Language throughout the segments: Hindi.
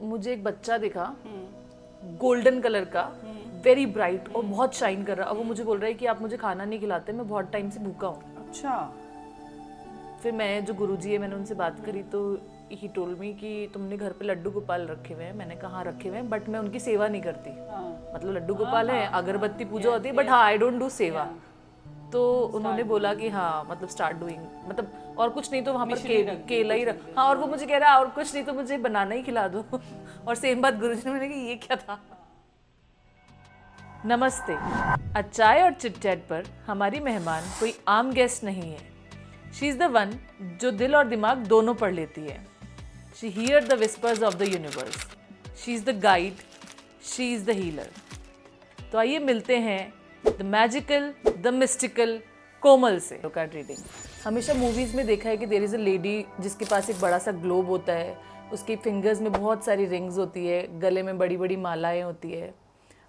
मुझे एक बच्चा दिखा गोल्डन कलर का, वेरी ब्राइट और बहुत शाइन कर रहा। अब वो मुझे बोल रहा है कि आप मुझे खाना नहीं खिलाते, मैं बहुत टाइम से भूखा हूँ। अच्छा। फिर मैं जो गुरुजी है, मैंने उनसे बात करी तो ही टोल्ड मी कि तुमने घर पे लड्डू गोपाल रखे हुए हैं। मैंने कहा हाँ रखे हुए हैं, बट मैं उनकी सेवा नहीं करती। मतलब लड्डू गोपाल है, अगरबत्ती पूजा होती है, बट हाँ आई डोंट डू सेवा। तो उन्होंने बोला कि हाँ मतलब स्टार्ट डूइंग, मतलब और कुछ नहीं तो वहाँ पर केला ही रख। हाँ, और वो मुझे कह रहा है और कुछ नहीं तो मुझे बनाना ही खिला दो। और सेम बात गुरुजी ने, मैंने कहा ये क्या था। नमस्ते। आज चाय और चिटचैट पर हमारी मेहमान कोई आम गेस्ट नहीं है। शी इज़ द वन जो दिल और दिमाग दोनों पढ़ लेती है। She here the whispers of the universe. She is the guide, she is the healer. तो आइए मिलते हैं द मैजिकल, द मिस्टिकल कोमल से। कार्ड रीडिंग हमेशा मूवीज़ में देखा है कि देयर इज़ अ लेडी जिसके पास एक बड़ा सा ग्लोब होता है, उसकी फिंगर्स में बहुत सारी रिंग्स होती है, गले में बड़ी बड़ी मालाएं होती है।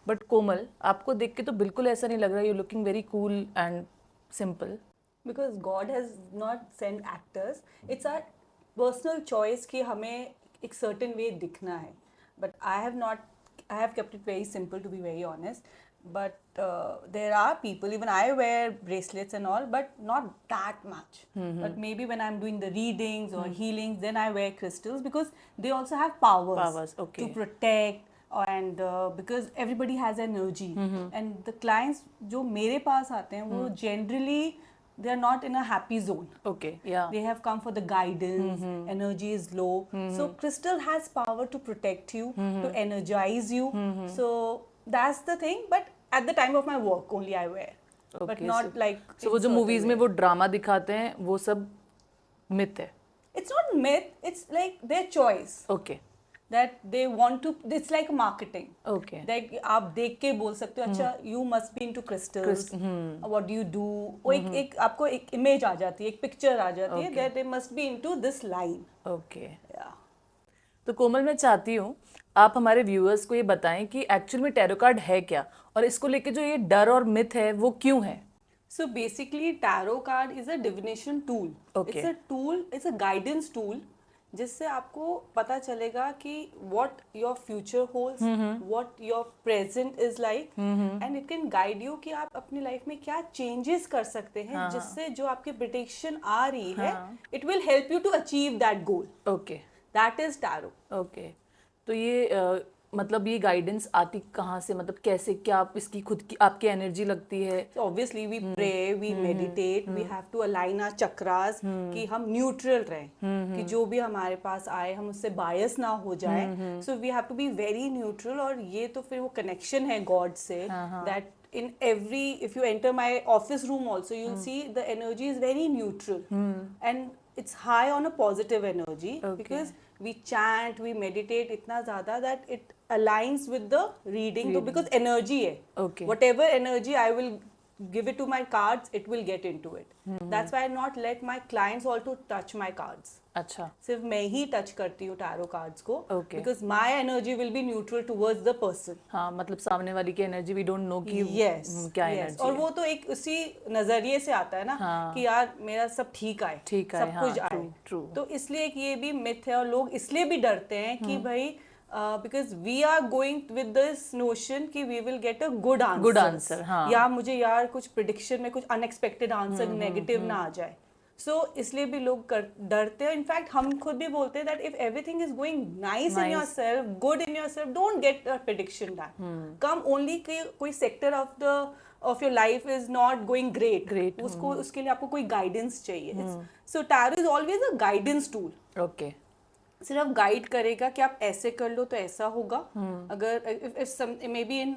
बट कोमल, आपको देख के तो बिल्कुल ऐसा नहीं लग रहा। You looking very cool and simple. Because God has not sent actors. It's our personal choice कि हमें एक certain way दिखना है. But I have kept it very simple to be very honest. But there are people, even I wear bracelets and all, but not that much. But maybe when I'm doing the readings or healings, then I wear crystals because they also have powers okay. to protect. And because everybody has energy. And the clients जो मेरे पास आते हैं वो generally they are not in a happy zone. Okay, yeah. They have come for the guidance, energy is low. So crystal has power to protect you, to energize you. So that's the thing. But at the time of my work only I wear. Okay, but not so, like so वो जो मूवीज में वो ड्रामा दिखाते हैं वो सब मिथ है। It's not myth, it's like their choice. Okay. That they want to, it's like marketing. Okay. Like आप देख के बोल सकते हो अच्छा you must be into crystals. What do you do? वो एक आपको एक इमेज आ जाती है, एक पिक्चर आ जाती है that they must be into this line. Okay. Yeah. तो कोमल, मैं चाहती हूँ आप हमारे व्यूअर्स को ये बताएं कि एक्चुअल में टैरो कार्ड है क्या, और इसको लेके जो ये डर और मिथ है वो क्यों है। So basically tarot card is a divination tool. Okay. It's a tool, it's a guidance tool जिससे आपको पता चलेगा कि what your future holds, what your present is like, and it can guide you कि आप अपनी लाइफ में क्या changes कर सकते हैं जिससे जो आपकी prediction आ रही है it will help you to achieve that goal. Okay. That is tarot. Okay. तो ये मतलब ये गाइडेंस आती कहाँ से, मतलब कैसे, क्या आप इसकी खुद की आपकी एनर्जी लगती है। So obviously we pray, we meditate, we have to align our chakras कि हम न्यूट्रल रहें, कि जो भी हमारे पास आए हम उससे बायस ना हो जाए. So we have to be very neutral. और ये तो फिर वो कनेक्शन है गॉड से that in every, if you enter my office room also you'll see the energy is very neutral and it's high on a positive energy. Because we chant, we meditate इतना ज़्यादा that it aligns with the reading. तो because energy है. Okay. Whatever energy I will give it to my cards, it will get into it. That's why I not let my clients also touch my cards. अच्छा। सिर्फ मैं ही टच करती हूँ टैरो कार्ड्स को. Okay. Because my energy will be neutral towards the person. हाँ, मतलब सामने वाली की एनर्जी वी डोंट नो कि क्या एनर्जी और वो तो एक उसी नजरिए से आता है ना कि यार मेरा सब ठीक आए, सब कुछ आए. तो इसलिए कि ये भी मिथ है और लोग इसलिए भी डरते हैं कि भाई because we are going with this notion कि we will get a good answer. हाँ. या मुझे यार कुछ prediction में कुछ unexpected answer negative ना आ जाए. So इसलिए भी लोग डरते हैं. इनफैक्ट हम खुद भी बोलते हैं that if everything is going nice in yourself, good in yourself, don't get a prediction done. Come only कि कोई sector of your life is not going great. उसको उसके लिए आपको कोई guidance चाहिए. So tarot is always a guidance tool. Okay. सिर्फ गाइड करेगा कि आप ऐसे कर लो तो ऐसा होगा. अगर if maybe in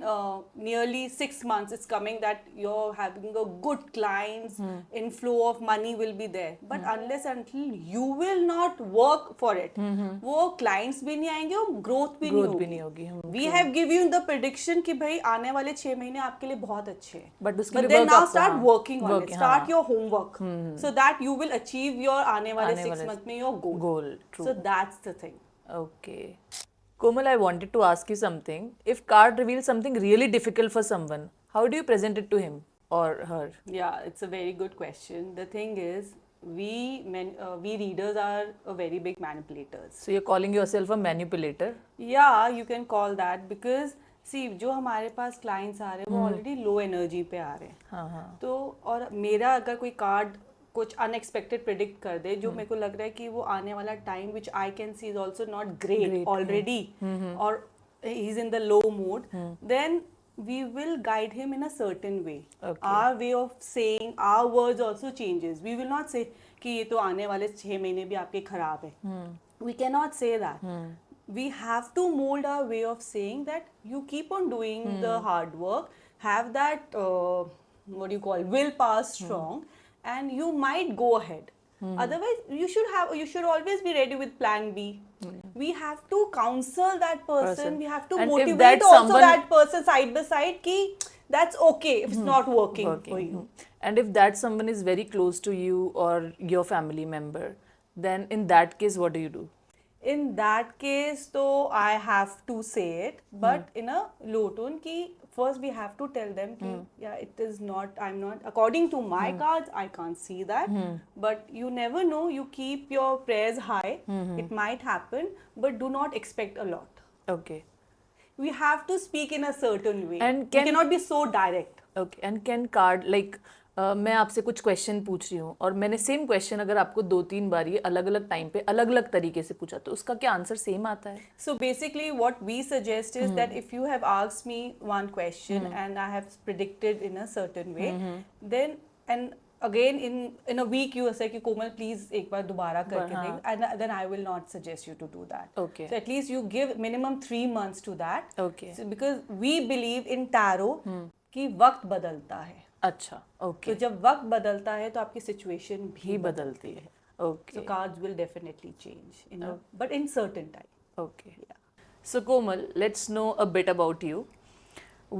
nearly 6 months it's coming that you're having a good clients, inflow of money will be there, but unless until you will not work for it, वो clients भी नहीं आएंगे और growth भी नहीं होगी. We have given you the prediction कि भाई आने वाले 6 महीने आपके लिए बहुत अच्छे हैं, but then now start working on it, start your homework so that you will achieve your आने वाले 6 months में your goal. So that's the thing. Okay. Komal, I wanted to ask you something. If card reveals something really difficult for someone, how do you present it to him or her? Yeah, it's a very good question. The thing is, we readers are a very big manipulators. So you're calling yourself a manipulator? Yeah, you can call that because see जो हमारे पास clients आ रहे हैं वो already low energy पे आ रहे हैं. हाँ हाँ. तो और मेरा अगर कोई कार्ड कुछ अनएक्सपेक्टेड प्रिडिक्ट कर दे जो मेरे को लग रहा है कि वो आने वाला time which I can see is also not great already और he is in the low mood then we will guide him in a certain way. Okay. Our way of saying, our words also changes. We will not say कि ये तो आने वाले 6 महीने भी आपके खराब है. We cannot say that. We have to mold our way of saying that you keep on doing the hard work, have that what do you call willpower strong, and you might go ahead. Otherwise, you should always be ready with plan B. We have to counsel that person. We have to And if motivate that also someone- that person side by side ki that's okay if it's not working for you. And if that someone is very close to you or your family member, then in that case, what do you do? In that case though I have to say it but in a low tone ki first we have to tell them ki yeah it is not, I'm not according to my cards I can't see that but you never know, you keep your prayers high, it might happen but do not expect a lot. Okay. We have to speak in a certain way And we cannot be so direct. Okay. And can card like मैं आपसे कुछ क्वेश्चन पूछ रही हूँ और मैंने सेम क्वेश्चन अगर आपको 2-3 बार ये अलग अलग टाइम पे अलग अलग तरीके से पूछा तो उसका क्या आंसर सेम आता है? So basically what we suggest is that if you have asked me one question and I have predicted in a certain way then and again in a week you say कि कोमल please एक बार दोबारा करके देख and then I will not suggest you to do that. Okay. So at least you give minimum 3 months to that. Okay. So because we believe in tarot कि वक्त बदलता है. अच्छा. Okay. तो जब वक्त बदलता है तो आपकी सिचुएशन भी बदलती है. Okay. So cards will definitely change in a, but in certain time. Okay. Yeah. So Komal, let's know a bit about you.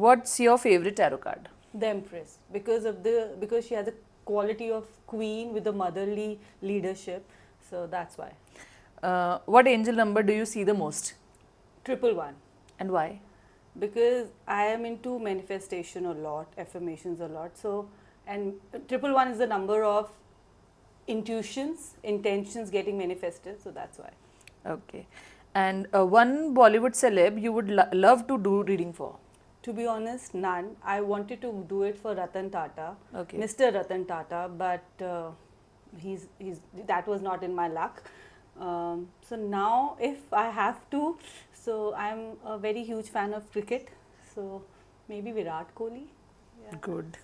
What's your favorite tarot card? The Empress because she has a quality of queen with a motherly leadership, so that's why. What angel number do you see the most? 111 And why? because I am into manifestation a lot, affirmations a lot, so and 111 is the number of intuitions, intentions getting manifested, so that's why. Okay. And one Bollywood celeb you would love to do reading for? To be honest, none. I wanted to do it for Ratan Tata, Okay. Mr. Ratan Tata, but he's that was not in my luck. So now, if I have to, so I'm a very huge fan of cricket. So maybe Virat Kohli. Yeah. Good.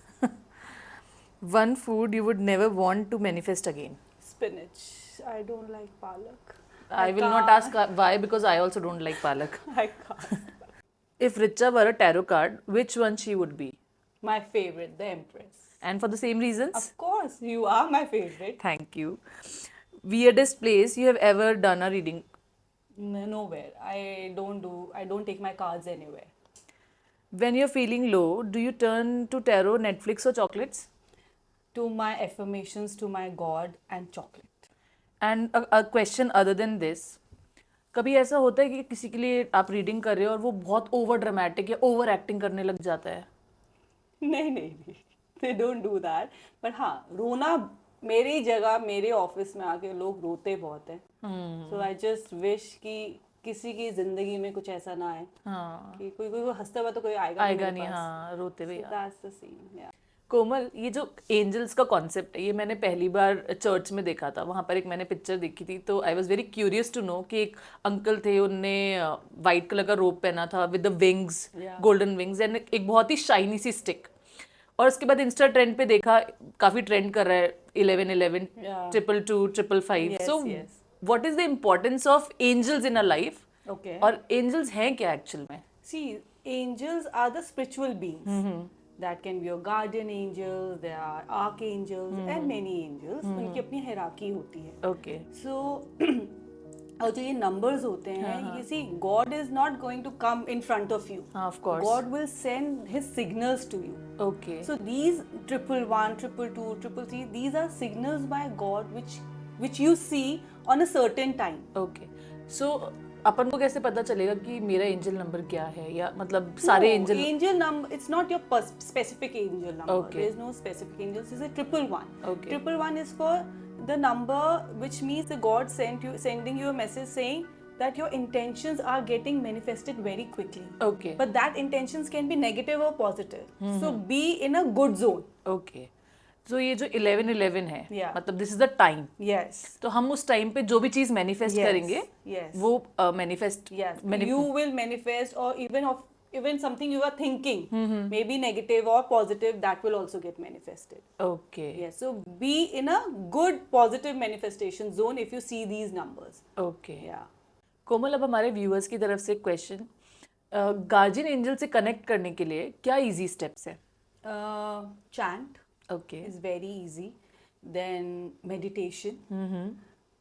One food you would never want to manifest again? Spinach. I don't like palak. I will not ask why because I also don't like palak. I can't. If Richa were a tarot card, which one she would be? My favorite, the Empress. And for the same reasons? Of course, you are my favorite. Thank you. Weirdest place you have ever done a reading? Nowhere. I don't take my cards anywhere. When you're feeling low, do you turn to tarot, Netflix or chocolates? To my affirmations, to my God and chocolate. And a question other than this. कभी ऐसा होता है कि किसी के लिए आप रीडिंग कर रहे हो और वो बहुत ओवर ड्रामेटिक या ओवर एक्टिंग करने लग जाता है? नहीं they don't do that. But हाँ, रोना मेरी जगह मेरे ऑफिस में आके लोग रोते बहुत हैं. So I just wish कि किसी की जिंदगी में कुछ ऐसा ना आए. हाँ. कि कोई हंसता हुआ तो कोई आएगा नहीं. हाँ, रोते भी. So that's the scene. Yeah. कोमल, ये जो एंजल्स का कॉन्सेप्ट है ये मैंने पहली बार चर्च में देखा था. वहाँ पर एक मैंने पिक्चर देखी थी तो I was very curious to know कि एक अंकल थे, उनने वाइट कलर का रोब पहना था with the wings, golden wings and एक बहुत ही शाइनी सी स्टिक. और उसके बाद इंस्टा ट्रेंड पे देखा काफ़ी ट्रेंड कर रहा है 1111, 222, 555. So what is the importance of angels in a life? Okay. और एंजल्स हैं क्या एक्चुअल में? See, angels are the spiritual beings. That can be your guardian angels, there are archangels and many angels. उनकी अपनी hierarchy होती है. ओके. So और जो ये numbers होते हैं, you see, God is not going to come in front of you. Of course. God will send His signals to you. Okay. So these 111, 222, 333, these are signals by God which you see on a certain time. Okay. So अपन को कैसे पता चलेगा कि मेरा एंजल नंबर क्या है, या मतलब सारे angel? Angel number, it's not your specific angel number. Okay. There is no specific angels. It's a 111. Okay. 111 is for the number which means the God sending you a message saying that your intentions are getting manifested very quickly. Okay. But that intentions can be negative or positive. So be in a good zone. Okay, तो ये जो 11-11 है, Yeah. मतलब this is the time, Yes. तो हम उस टाइम पे जो भी चीज मैनिफेस्ट Yes. करेंगे Yes. वो manifest Yes, you will manifest, or even something you are thinking, maybe negative or positive, that will also get manifested. Okay Yes, so be in a good positive manifestation zone if you see these numbers. Okay. Yeah. कोमल, अब हमारे व्यूअर्स की तरफ से क्वेश्चन, गार्जियन एंजल से कनेक्ट करने के लिए क्या इजी स्टेप्स है? Chant okay is very easy. Then meditation.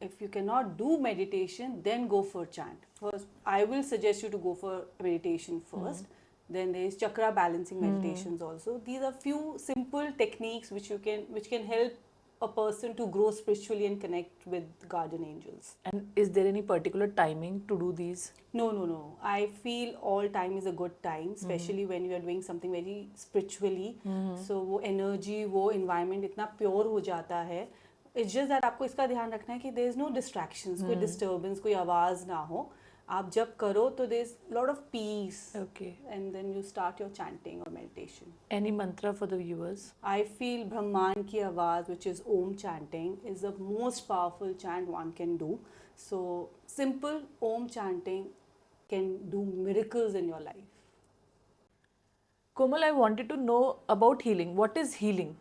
If you cannot do meditation, then go for chant. First, I will suggest you to go for meditation first. Then there is chakra balancing meditations also. These are few simple techniques which can help a person to grow spiritually and connect with guardian angels. And is there any particular timing to do these? No, no, no. I feel all time is a good time, especially when you are doing something very spiritually. So वो energy, वो environment इतना pure हो जाता है. It's just that आपको इसका ध्यान रखना है कि there is no distractions, कोई disturbance, कोई आवाज़ ना हो. आप जब करो तो there is lot of peace. Okay, And then you start your chanting or meditation. Any Mantra for the viewers? I feel Brahman की आवाज़, which is Om chanting, is the most powerful chant one can do. So simple Om chanting can do miracles in your life. Komal, I wanted to know about healing. What is healing?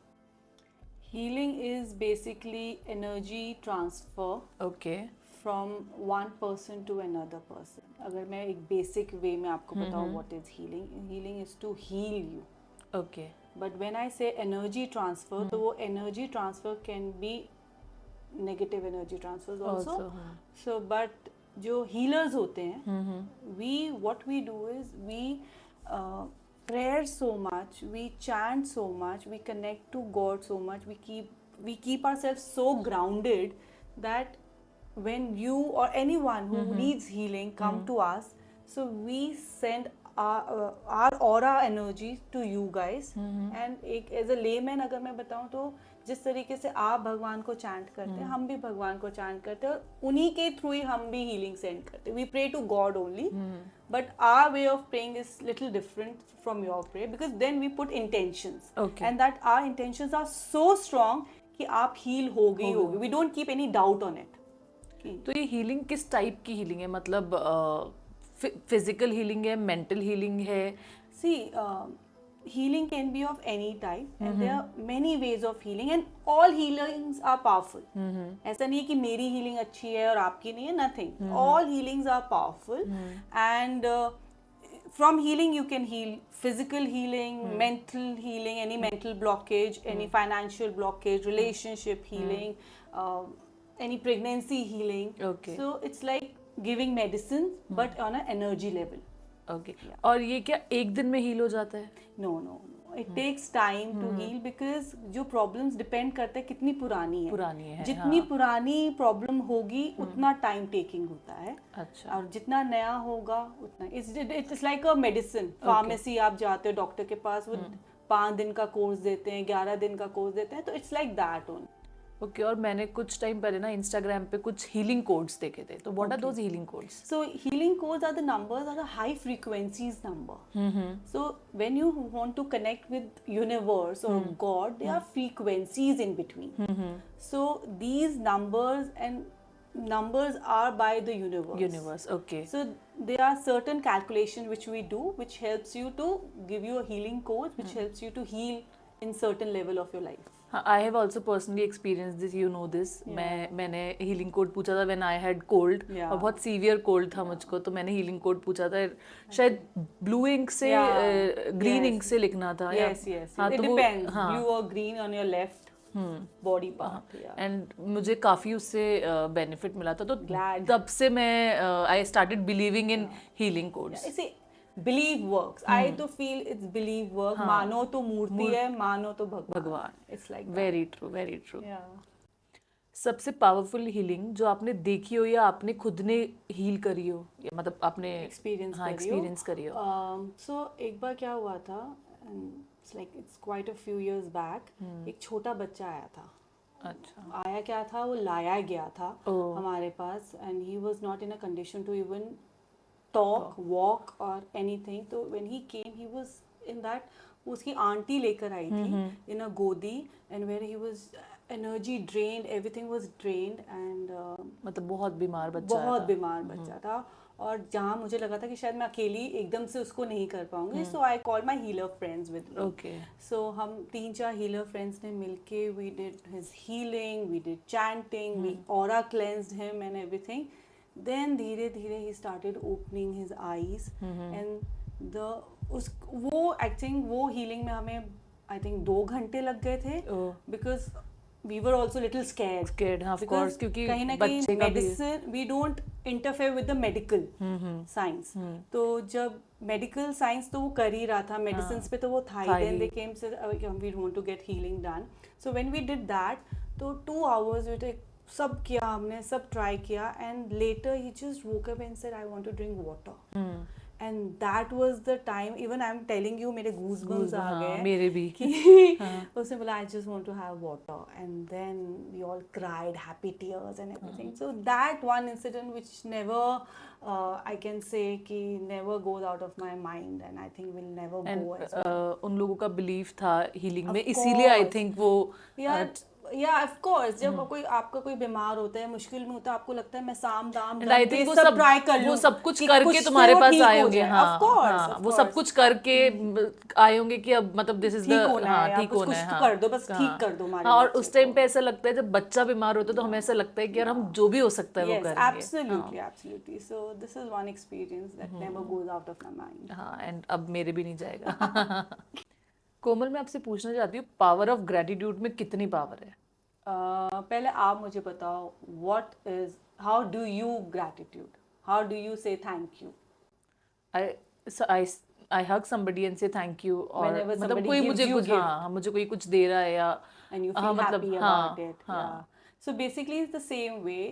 Healing is basically energy transfer okay from one person to another person. अगर मैं एक basic way में आपको बताऊँ what is healing, healing is to heal you. Okay But when I say energy transfer, तो वो energy transfer can be negative energy transfers also. So but जो healers होते हैं, what we do is we prayer so much, we chant so much, we connect to God so much, we keep ourselves so grounded that when you or anyone who needs healing come to us, so we send our aura energy to you guys. And एक as a layman अगर मैं बताऊँ तो जिस तरीके से आप भगवान को चैंट करते हैं, हम भी भगवान को चैंट करते हैं, और उन्हीं के थ्रू ही हम भी हीलिंग सेंड करते हैं. We pray to God only, but our way of praying is little different from your pray, because then we put intentions, Okay. And that our intentions are so strong कि आप हील हो गई होगी. We don't keep any doubt on it. तो ये हीलिंग किस टाइप की हीलिंग है? मतलब फिजिकल हीलिंग है, मेंटल हीलिंग है? See, healing can be of any type, and there are many ways of healing, and all healings are powerful. ऐसा नहीं है कि मेरी healing अच्छी है और आपकी नहीं है. Nothing. All healings are powerful, and from healing you can heal physical healing, mental healing, any mental blockage, any financial blockage, relationship healing, any pregnancy healing. Okay. So it's like giving medicine, but on an energy level. Okay. और ये क्या एक दिन में हील हो जाता है? No, no, no. It takes time to heal, because जो problems depend करते हैं कितनी पुरानी है. पुरानी है, जितनी पुरानी प्रॉब्लम होगी उतना टाइम टेकिंग होता है. अच्छा. और जितना नया होगा उतना. It's like a medicine. Pharmacy आप जाते हो डॉक्टर के पास, वो 5 दिन का कोर्स देते हैं, 11 दिन का कोर्स देते हैं, तो it's like that only. Okay. और मैंने कुछ टाइम पहले ना इंस्टाग्राम पे कुछ हीलिंग कोड्स देखे थे, तो what are those healing codes? So healing codes are the numbers, are the high frequencies number. So when you want to connect with universe or God, there are frequencies in between. So these numbers are by the universe. Universe. Okay. So there are certain calculations which we do, which helps you to give you a healing code, which helps you to heal in certain level of your life. हाँ, I have also personally experience this, you know this. मैंने हीलिंग कोड पूछा था when I had cold, Yeah. और बहुत सीवियर कोल्ड था मुझको, तो मैंने हीलिंग कोड पूछा था. शायद ब्लू इंक से ग्रीन इंक से लिखना था. Yes, yes. हाँ, It तो वो, depends. हाँ, Blue or green on your left body part. Yeah. And मुझे काफ़ी उससे बेनिफिट मिला था, तो Glad. तब से मैं I started believing in healing codes. See, belief works. I तो feel it's belief work. मानो तो मूर्ति है, मानो तो भगवान. It's like that. Very true, very true. Yeah. सबसे पावरफुल हीलिंग जो आपने देखी हो या आपने खुद ने हील करी हो, या मतलब आपने Experience हाँ करी हो. एक्सपीरियंस करी हो? So एक बार क्या हुआ था, and it's quite a few years back, एक छोटा बच्चा आया था. अच्छा। आया क्या था, वो लाया गया था ओह। हमारे पास, and he was not in a condition to even talk, walk और एनीथिंग। तो when he came, he was in that, उसकी आंटी लेकर आई थी इन अ गोदी, and where he was energy drained, everything was drained, and मतलब बहुत बीमार बच्चा बहुत था। बीमार बच्चा था। और जहाँ मुझे लगा था कि शायद मैं अकेली एकदम से उसको नहीं कर पाऊंगी, so I call my healer friends with me. Okay. So हम 3-4 हीलर फ्रेंड्स ने मिलके, we did his healing, we did chanting, we aura cleansed him and everything. Then धीरे धीरे he started opening his eyes, and वो आई थिंक वो हीलिंग में हमें आई थिंक 2 घंटे लग गए थे, oh. Because we were also little scared. Scared, हाँ, ऑफ Because कोर्स, क्योंकि कहीं ना बच्चे कहीं का भी। Medicine, we don't interfere with the medical science. तो जब मेडिकल साइंस तो वो कर ही रहा था, मेडिसिन पे तो वो था ही। था देन ही। दे केम से we want to get healing done. So when we did that, तो 2 hours वी सब किया हमने, सब ट्राई किया, and later he just woke up and said I want to drink water. And that was the time, even I am telling you, मेरे गूज़बम्स आ गए मेरे भी। कि उसने बोला I just want to have water, and then we all cried happy tears and everything. So that one incident which never I can say कि never goes out of my mind, and I think will never end go as well. उन लोगों का बिलीफ था हीलिंग में, Of इसीलिए आई course. थिंक वो या ऑफ कोर्स, जब कोई आपका कोई बीमार होता है, मुश्किल में होता है, आपको लगता है मैं साम दाम एंड आई दंडे थिंक वो सब सब ट्राई कर लूं, वो सब कुछ कि करके से तुम्हारे वो पास ठीक आए हो होंगे। जाए। हाँ, Of course, हाँ, of वो सब course. कुछ करके आए होंगे कि अब मतलब दिस इज द, ठीक होना हाँ, है, ठीक आप होना कुछ है, तो हाँ, कर दो, बस हाँ, ठीक कर दो हमारे हाँ। और बच्चे उस टाइम को। पे ऐसा लगता है जब बच्चा बीमार होता है तो हमें ऐसा लगता है कि यार हम जो भी हो सकता है वो Yes, करेंगे। absolutely, absolutely. So this is one experience that never goes out of my mind. हाँ, एंड अब मेरे भी नहीं जाएगा। कोमल, मैं आपसे पूछना चाहती हूँ, पावर ऑफ ग्रेटिट्यूड में कितनी पावर है? पहले आप मुझे बताओ, how do you gratitude? How do you say thank you? I I hug somebody and से थैंक यू, और Whenever मतलब somebody कोई gives मुझे you कुछ, gift. हाँ, मुझे कोई कुछ दे रहा है या And you हाँ, feel मतलब happy हाँ, about it. हाँ, Yeah. So basically it's the same way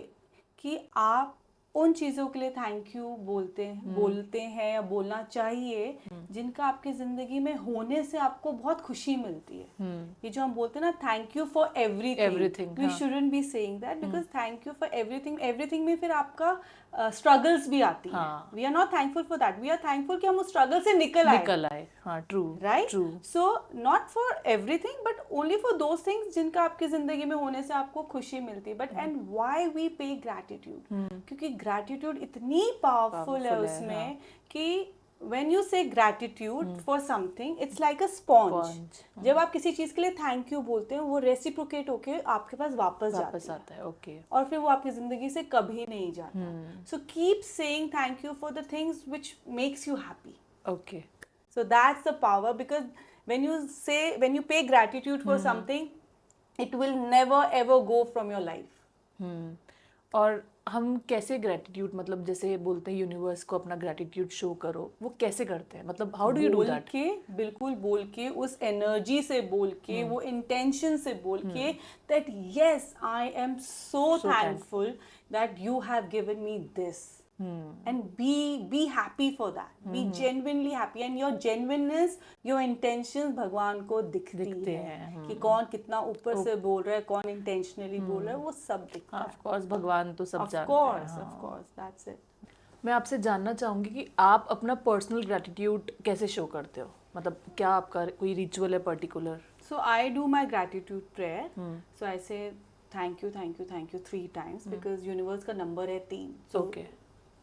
कि आप उन चीज़ों के लिए थैंक यू बोलते हैं या बोलना चाहिए जिनका आपकी ज़िंदगी में होने से आपको बहुत खुशी मिलती है। ये जो हम बोलते हैं ना, thank you for everything, we हाँ। Shouldn't be saying that, because thank you for everything में फिर आपका स्ट्रगल्स भी आती है। हाँ। We are not thankful for that, we are thankful कि हम उस स्ट्रगल से निकल आए। हाँ, true, right. True. So not for everything but only for those things जिनका आपकी जिंदगी में होने से आपको खुशी मिलती है। बट एंड व्हाई वी पे ग्रैटिट्यूड, क्योंकि ग्रैटिट्यूड इतनी पावरफुल है उसमें कि when you say gratitude for something, it's like a sponge. जब आप किसी चीज के लिए थैंक यू बोलते हैं, वो रेसिप्रोकेट होके आपके पास वापस आता है। ओके। और फिर वो आपकी जिंदगी से कभी नहीं जाता। So keep saying thank you for the things which makes you happy. Okay. So that's the power, because when you pay gratitude for something, it will never ever go from your life. और हम कैसे ग्रेटिट्यूड, मतलब जैसे बोलते हैं यूनिवर्स को अपना ग्रेटिट्यूड शो करो, वो कैसे करते हैं? मतलब how do you do that? बिल्कुल बोल के, उस एनर्जी से बोल के, वो इंटेंशन से बोल के, that yes, I am so thankful that you have given me this. And be happy for that. Be genuinely happy, and your genuineness, your intentions भगवान को दिखते हैं कि कौन कितना ऊपर से बोल रहा है, कौन intentionally बोल रहा है, वो सब दिखता है। ऑफ कोर्स, भगवान तो सब जानते हैं। Of course, that's it. मैं आपसे जानना चाहूंगी कि आप अपना पर्सनल ग्रेटिट्यूड कैसे शो करते हो? मतलब क्या आपका कोई रिचुअल है particular? So I do my gratitude prayer. So I say thank you 3 times, because universe का number है 3. So Okay.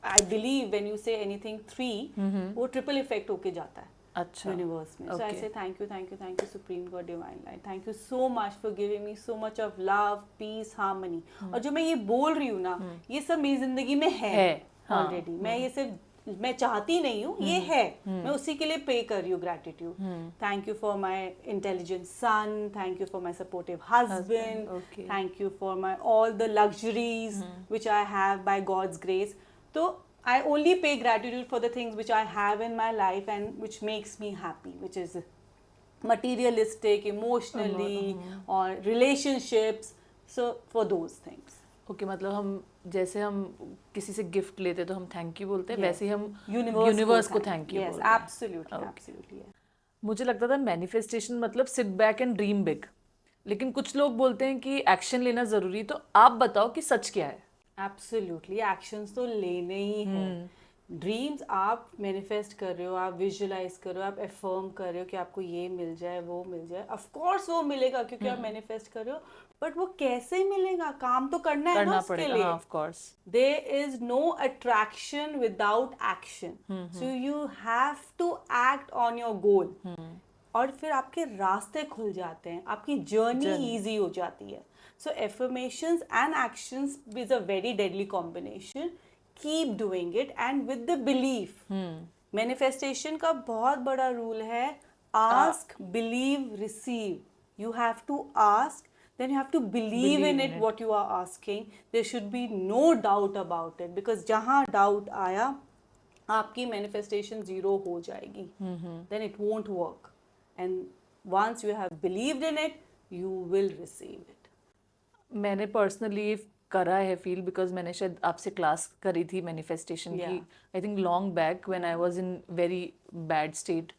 I believe when you say anything 3, वो ट्रिपल इफेक्ट होके जाता है। अच्छा। यूनिवर्स में। So I Okay. say thank you supreme God, divine light. Thank you so much for giving me so much of love, peace, harmony. और जो मैं ये बोल रही हूँ ना, ये सब मेरी जिंदगी में है ऑलरेडी। मैं ये सिर्फ मैं चाहती नहीं हूँ, ये है, मैं उसी के लिए पे कर रही हूँ gratitude. Thank you for my intelligent son, thank you for my supportive husband, Okay. Thank you for my all the luxuries which I have by God's grace. तो I only pay gratitude for the things which I have in my life and which makes me happy, which is materialistic, emotionally, or relationships. So for those things. Okay, मतलब हम जैसे हम किसी से गिफ्ट लेते तो हम थैंक यू बोलते हैं, वैसे ही हम Universe यूनिवर्स को थैंक यू Yes, बोलते हैं। absolutely, absolutely. Yeah. मुझे लगता था मैनिफेस्टेशन मतलब sit back and dream big, लेकिन कुछ लोग बोलते हैं कि एक्शन लेना ज़रूरी, तो आप बताओ कि सच क्या है? एब्सोल्युटली एक्शंस तो लेने ही हैं। ड्रीम्स आप मैनिफेस्ट कर रहे हो, आप विजुलाइज कर रहे हो, आप एफर्म कर रहे हो कि आपको ये मिल जाए, वो मिल जाए, ऑफ कोर्स वो मिलेगा क्योंकि आप मैनिफेस्ट कर रहे हो। बट वो कैसे मिलेगा? काम तो करना है ना करना उसके पड़ेगा, लिए। हाँ of course. There is no attraction without action. So you have to act on your goal. और फिर आपके रास्ते खुल जाते हैं, आपकी जर्नी इजी हो जाती है. So affirmations and actions is a very deadly combination. Keep doing it and with the belief. Manifestation का बहुत बड़ा रूल है, ask, believe, receive. You have to ask, then you have to believe in it what you are asking. There should be no doubt about it, because जहाँ doubt आया आपकी manifestation zero हो जाएगी. Then it won't work. And once you have believed in it, you will receive it. मैंने पर्सनली करा है फील, बिकॉज मैंने शायद आपसे क्लास करी थी मैनिफेस्टेशन की, I think long back when I was in very bad state.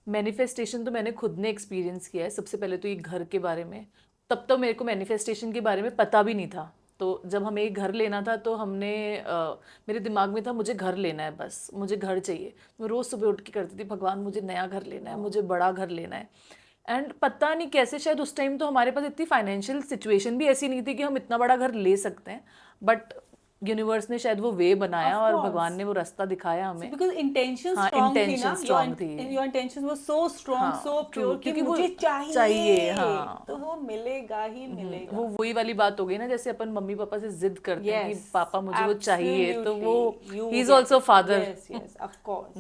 Manifestation तो मैंने खुद ने एक्सपीरियंस किया है. सबसे पहले तो ये घर के बारे में, तब तो मेरे को मैनिफेस्टेशन के बारे में पता भी नहीं था. तो जब हमें एक घर लेना था तो हमने मेरे दिमाग में था मुझे घर लेना है, बस मुझे घर चाहिए. मैं रोज़ सुबह उठ के करती थी, भगवान मुझे नया घर लेना है, मुझे बड़ा घर लेना है. एंड पता नहीं कैसे, शायद उस टाइम तो हमारे पास इतनी फाइनेंशियल सिचुएशन भी ऐसी नहीं थी कि हम इतना बड़ा घर ले सकते हैं. बट यूनिवर्स ने शायद वो वे बनाया Of और course. भगवान ने वो रास्ता दिखाया हमें. Because intentions हाँ, strong थी ना, intentions strong थी. your intentions were so strong, हाँ, so true, pure कि क्योंकि वो मुझे चाहिए, हाँ. तो वो मिलेगा ही मिलेगा. वो वही वाली बात हो गई ना, जैसे अपन मम्मी पापा से जिद करते हैं कि Yes, पापा मुझे वो चाहिए, तो वो absolutely. You he is get also it. Father. Yes, yes, of course,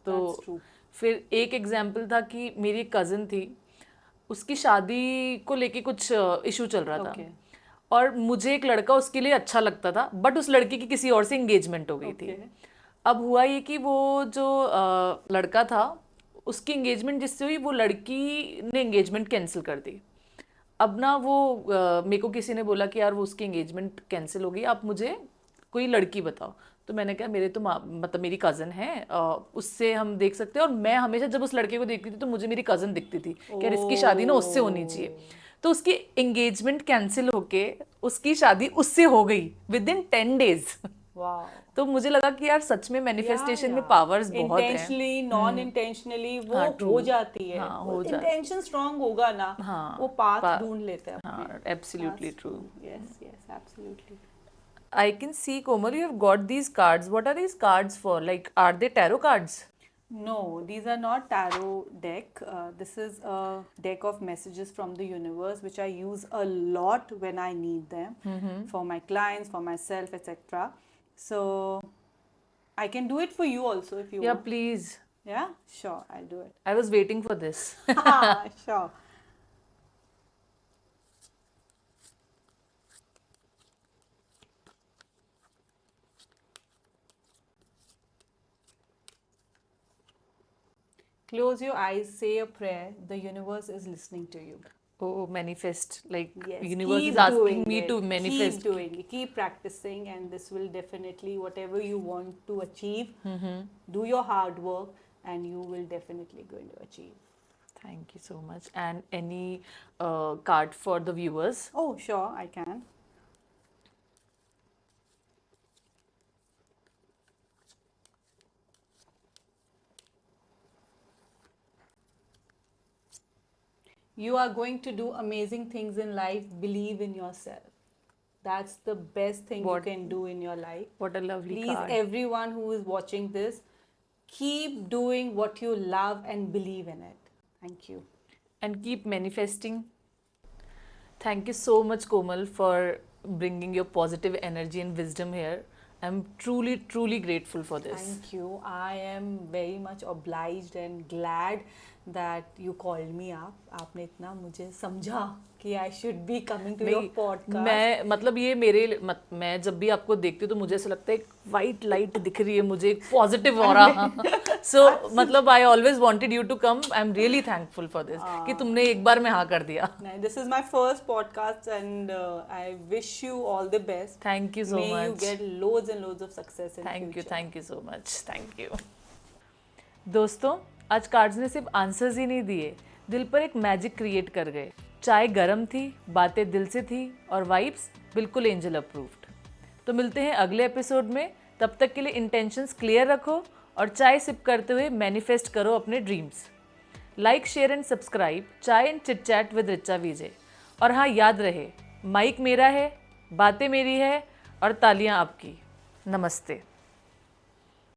तो that's true. फिर एक एग्जाम्पल था कि मेरी कज़न थी, उसकी शादी को लेके कुछ इशू चल रहा था. Okay. और मुझे एक लड़का उसके लिए अच्छा लगता था, बट उस लड़की की किसी और से एंगेजमेंट हो गई थी. Okay. अब हुआ ये कि वो जो लड़का था, उसकी एंगेजमेंट जिससे हुई, वो लड़की ने एंगेजमेंट कैंसिल कर दी. अब ना वो मेरे को किसी ने बोला कि यार वो उसकी एंगेजमेंट कैंसिल हो गई, आप मुझे कोई लड़की बताओ. तो मैंने कहा मेरे तो मतलब मेरी कज़न है, उससे हम देख सकते हैं. और मैं हमेशा जब उस लड़के को देखती थी तो मुझे मेरी कज़न दिखती थी कि यार इसकी शादी ना उससे होनी चाहिए. तो उसकी एंगेजमेंट कैंसिल होके उसकी शादी उससे हो गई विद इन 10 days. Wow. तो मुझे लगा कि यार सच में मैनिफेस्टेशन में पावर्स बहुत हैं. इंटेंशनली, नॉन इंटेंशनली वो हाँ, हो true. जाती है. हाँ, हो जाती. इंटेंशन स्ट्रांग होगा ना, हाँ, वो पाथ ढूंढ लेता है. हाँ, absolutely true. Yes, yes, absolutely. I can see, Komal, you have got these cards. What are these cards for? Like, are they tarot cards? No, these are not tarot deck. This is a deck of messages from the universe, which I use a lot when I need them for my clients, for myself, etc. So I can do it for you also if you Yeah, want. please. Yeah, sure, I'll do it. I was waiting for this. Sure. Close your eyes, say a prayer. The universe is listening to you. Oh, manifest. Like, Yes, universe keep is asking doing me it. to manifest. Keep doing it. Keep practicing, and this will definitely, whatever you want to achieve, do your hard work, and you will definitely going to achieve. Thank you so much. And any card for the viewers? Oh, sure, I can. You are going to do amazing things in life. Believe in yourself. That's the best thing What- you can do in your life. What a lovely Please, card. everyone who is watching this, keep doing what you love and believe in it. Thank you. And keep manifesting. Thank you so much, Komal, for bringing your positive energy and wisdom here. I'm truly, truly grateful for this. Thank you. I am very much obliged and glad that you called me up. आपने इतना मुझे समझा कि I should be coming to your podcast. मैं मतलब ये मेरे मैं जब भी आपको देखती हूँ तो मुझे ऐसा लगता है एक वाइट लाइट दिख रही है मुझे, एक पॉजिटिव ऑरा. सो मतलब I always wanted you to come. I am really thankful for this कि तुमने एक बार में हाँ कर दिया. This is my first podcast, and I wish you all the best. Thank you so May you much. get loads and loads of success in future. Thank you so much. Thank you. दोस्तों, आज कार्ड्स ने सिर्फ आंसर्स ही नहीं दिए, दिल पर एक मैजिक क्रिएट कर गए. चाय गरम थी, बातें दिल से थी और वाइब्स बिल्कुल एंजल अप्रूव्ड। तो मिलते हैं अगले एपिसोड में, तब तक के लिए इंटेंशंस क्लियर रखो और चाय सिप करते हुए मैनिफेस्ट करो अपने dreams. Like, share and subscribe chai and chit chat with Richa Vijay. और हाँ, याद रहे, माइक मेरा है, बातें मेरी है और तालियां आपकी। नमस्ते।